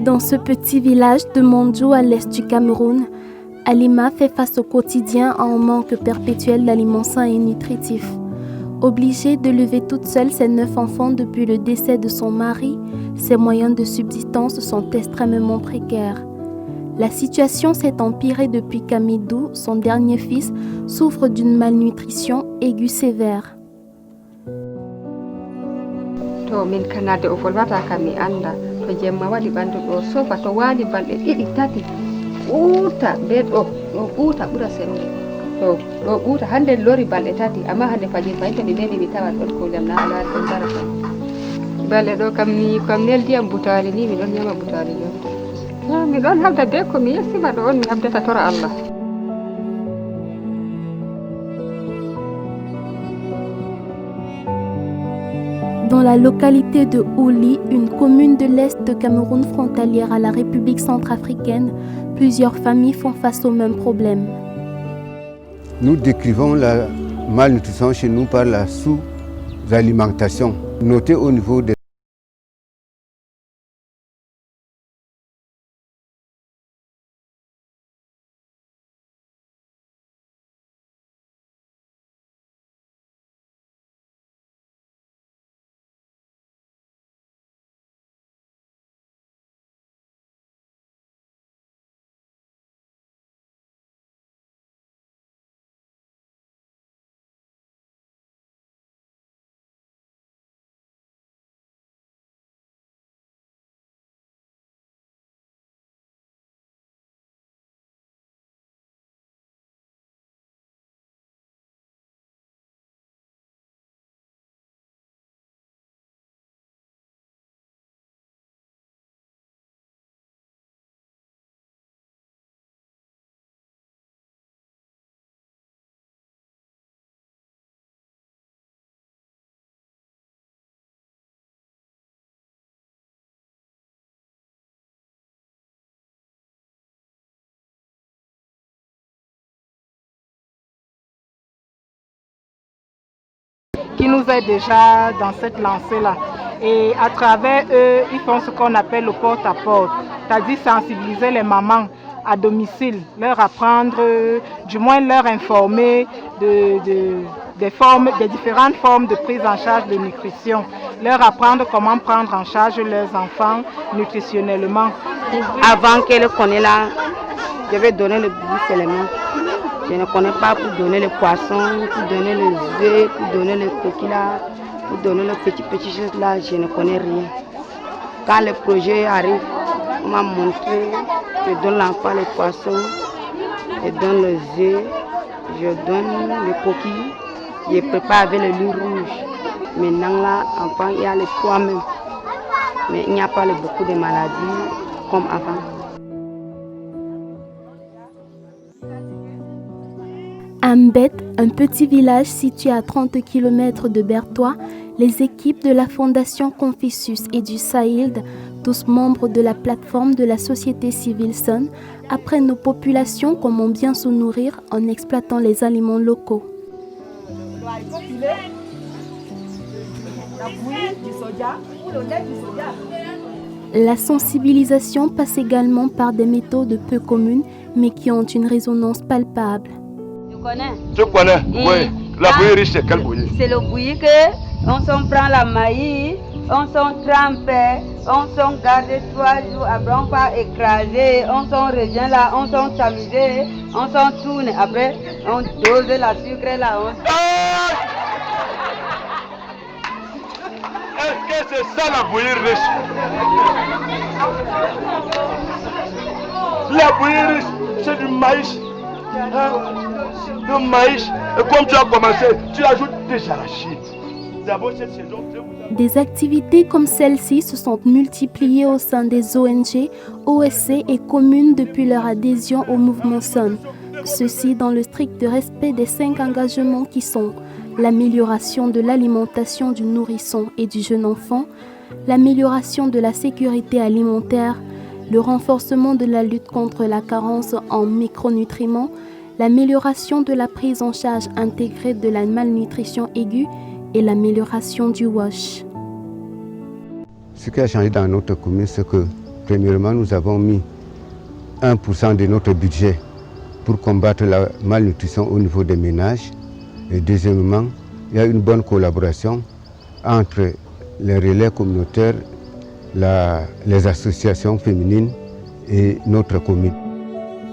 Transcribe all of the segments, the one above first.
Dans ce petit village de Mondjo à l'est du Cameroun, Halima fait face au quotidien à un manque perpétuel d'aliments sains et nutritifs. Obligée de lever toute seule ses 9 enfants depuis le décès de son mari, ses moyens de subsistance sont extrêmement précaires. La situation s'est empirée depuis qu'Amidou, son dernier fils, souffre d'une malnutrition aiguë sévère. To min kanade o folwata kam mi anda to jemma wadi bandu do sofa to wali balde didi tati uta be do uta bura sembe to do uta hande lori balde tati amma hande faji fayto mi neni mi tawa don ko jam na ala don baraka balde do kam ni kam nel diam butali ni mi don nyama butali yo mi don habda be ko mi yesima do on mi habdata tora Allah. Dans la localité de Ouli, une commune de l'Est de Cameroun frontalière à la République centrafricaine, plusieurs familles font face au même problème. Nous décrivons la malnutrition chez nous par la sous-alimentation, notée au niveau des qui nous aident déjà dans cette lancée-là. Et à travers eux, ils font ce qu'on appelle le porte-à-porte, c'est-à-dire sensibiliser les mamans à domicile, leur apprendre, du moins leur informer des différentes formes de prise en charge de nutrition, leur apprendre comment prendre en charge leurs enfants nutritionnellement. Avant qu'elle connaisse là, je vais donner le bouillon seulement. Je ne connais pas pour donner les poissons, pour donner les œufs, pour donner les coquilles là, pour donner les petites choses là, je ne connais rien. Quand le projet arrive, on m'a montré, je donne l'enfant les poissons, je donne les œufs, je donne les coquilles, je prépare avec le lait rouge. Maintenant là, enfant, il y a le poids même, mais il n'y a pas beaucoup de maladies comme avant. Ambet, un petit village situé à 30 km de Bertois, les équipes de la Fondation Confucius et du SAILD, tous membres de la plateforme de la société civile Sun, apprennent aux populations comment bien se nourrir en exploitant les aliments locaux. La sensibilisation passe également par des méthodes peu communes, mais qui ont une résonance palpable. Je connais, oui. La bouillie riche, c'est quelle bouillie? C'est le bouillie que on s'en prend la maïs, on s'en trempe, on s'en garde 3 jours, après on va écraser, on s'en revient là, on s'en s'amuser, on s'en tourne, après on dose la sucre là. Est-ce que c'est ça la bouillie riche? La bouillie riche, c'est du maïs. Le maïs, et comme tu as commencé, tu ajoutes des arachides. D'abord cette saison, Des activités comme celle-ci se sont multipliées au sein des ONG, OSC et communes depuis leur adhésion au mouvement Sun. Ceci dans le strict respect des 5 engagements qui sont l'amélioration de l'alimentation du nourrisson et du jeune enfant, l'amélioration de la sécurité alimentaire, le renforcement de la lutte contre la carence en micronutriments, l'amélioration de la prise en charge intégrée de la malnutrition aiguë et l'amélioration du WASH. Ce qui a changé dans notre commune, c'est que Premièrement, nous avons mis 1% de notre budget pour combattre la malnutrition au niveau des ménages. Et deuxièmement, il y a une bonne collaboration entre les relais communautaires, les associations féminines et notre commune.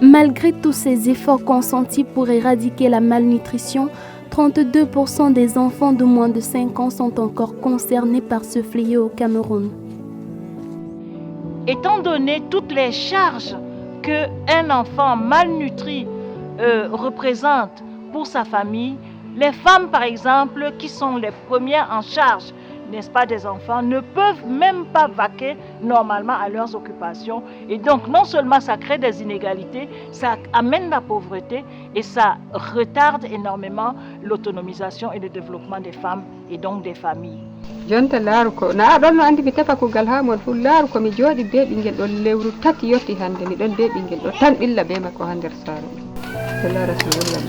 Malgré tous ces efforts consentis pour éradiquer la malnutrition, 32% des enfants de moins de 5 ans sont encore concernés par ce fléau au Cameroun. Étant donné toutes les charges qu'un enfant malnutri représente pour sa famille, les femmes, par exemple, qui sont les premières en charge, n'est-ce pas, des enfants, ne peuvent même pas vaquer normalement à leurs occupations. Et donc, non seulement ça crée des inégalités, ça amène la pauvreté et ça retarde énormément l'autonomisation et le développement des femmes et donc des familles. jonta laaru ko na aɗon no andi mi tefa kugal ha mon fu laaru ko mi jooɗi be ɓinguel ɗo lewru tati yotti hande miɗon be ɓinguel ɗo tan ɓilla be makko ha nder saaro sallah rasulullah.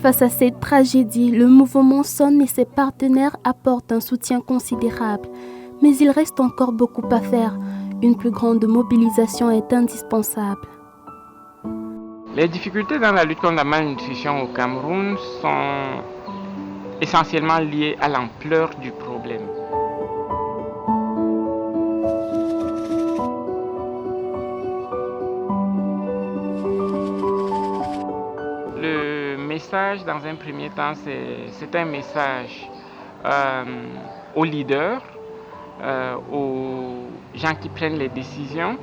Face à cette tragédie, le mouvement SON et ses partenaires apportent un soutien considérable. Mais il reste encore beaucoup à faire. Une plus grande mobilisation est indispensable. Les difficultés dans la lutte contre la malnutrition au Cameroun sont essentiellement liées à l'ampleur du problème. Le message, dans un premier temps, c'est un message aux leaders, aux gens qui prennent les décisions,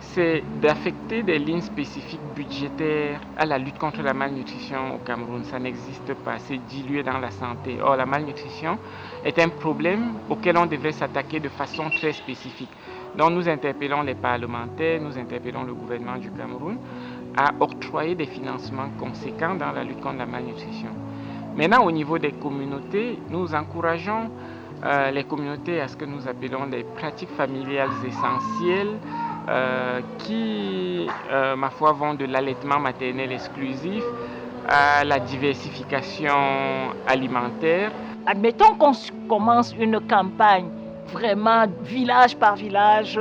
c'est d'affecter des lignes spécifiques budgétaires à la lutte contre la malnutrition au Cameroun. Ça n'existe pas, c'est dilué dans la santé. Or, la malnutrition est un problème auquel on devrait s'attaquer de façon très spécifique. Donc nous interpellons les parlementaires, nous interpellons le gouvernement du Cameroun à octroyer des financements conséquents dans la lutte contre la malnutrition. Maintenant, au niveau des communautés, nous encourageons les communautés à ce que nous appelons des pratiques familiales essentielles qui, ma foi, vont de l'allaitement maternel exclusif à la diversification alimentaire. Admettons qu'on commence une campagne vraiment village par village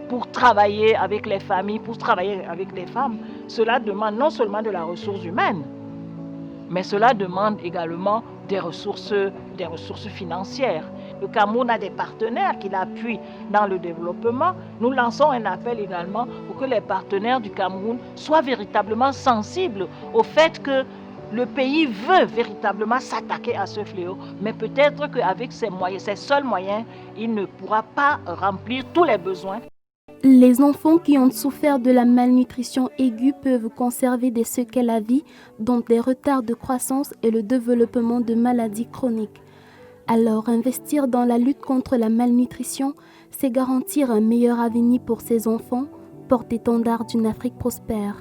pour travailler avec les familles, pour travailler avec les femmes. Cela demande non seulement de la ressource humaine, mais cela demande également des ressources financières. Le Cameroun a des partenaires qui l'appuient dans le développement. Nous lançons un appel également pour que les partenaires du Cameroun soient véritablement sensibles au fait que le pays veut véritablement s'attaquer à ce fléau, mais peut-être qu'avec ses seuls moyens, il ne pourra pas remplir tous les besoins. Les enfants qui ont souffert de la malnutrition aiguë peuvent conserver des séquelles à vie, dont des retards de croissance et le développement de maladies chroniques. Alors, investir dans la lutte contre la malnutrition, c'est garantir un meilleur avenir pour ces enfants, porte-étendard d'une Afrique prospère.